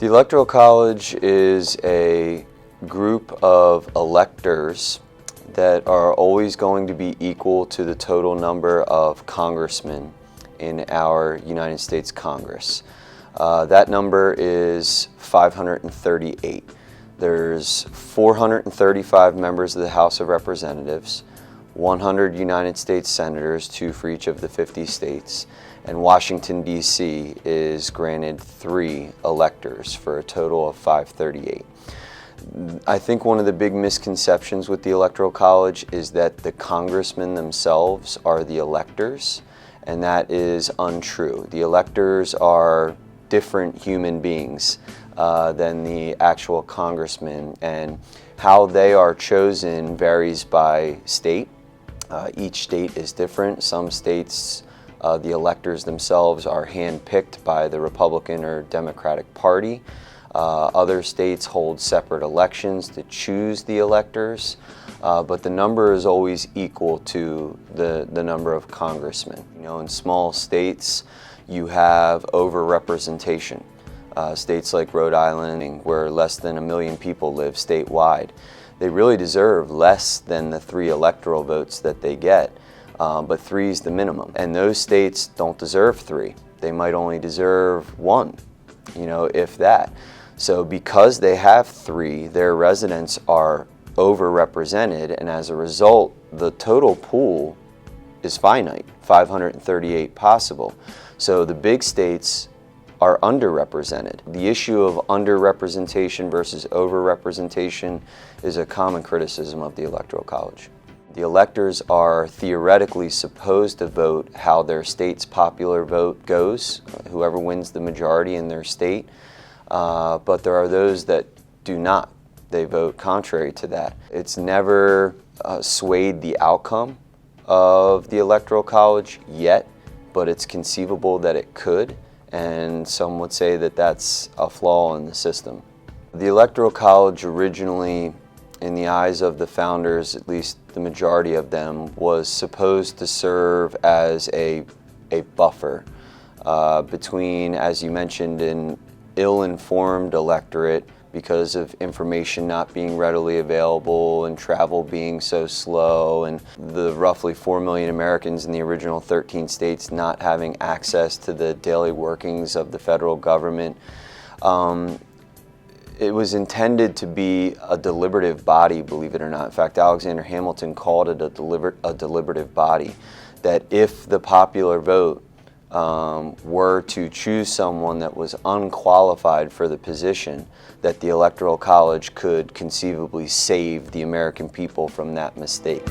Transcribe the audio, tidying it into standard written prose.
The Electoral College is a group of electors that are always going to be equal to the total number of congressmen in our United States Congress. That number is 538. There's 435 members of the House of Representatives, 100 United States Senators, 2 for each of the 50 states, and Washington, D.C. is granted 3 electors for a total of 538. I think one of the big misconceptions with the Electoral College is that the congressmen themselves are the electors, and that is untrue. The electors are different human beings than the actual congressmen, and how they are chosen varies by state. Each state is different. Some states, the electors themselves are handpicked by the Republican or Democratic Party. Other states hold separate elections to choose the electors, but the number is always equal to the number of congressmen. You know, in small states, you have overrepresentation. States like Rhode Island, where less than 1 million people live statewide, they really deserve less than the 3 electoral votes that they get, but 3 is the minimum. And those states don't deserve 3. They might only deserve 1, you know, if that. So because they have 3, their residents are overrepresented, and as a result, the total pool is finite, 538 possible. So the big states are underrepresented. The issue of underrepresentation versus overrepresentation is a common criticism of the Electoral College. The electors are theoretically supposed to vote how their state's popular vote goes, whoever wins the majority in their state, but there are those that do not. They vote contrary to that. It's never swayed the outcome of the Electoral College yet, but it's conceivable that it could, and some would say that that's a flaw in the system. The Electoral College originally, in the eyes of the founders, at least the majority of them, was supposed to serve as a buffer between, as you mentioned, an ill-informed electorate because of information not being readily available and travel being so slow, and the roughly 4 million Americans in the original 13 states not having access to the daily workings of the federal government. It was intended to be a deliberative body, believe it or not. In fact, Alexander Hamilton called it a deliberative body, that if the popular vote were to choose someone that was unqualified for the position, that the Electoral College could conceivably save the American people from that mistake.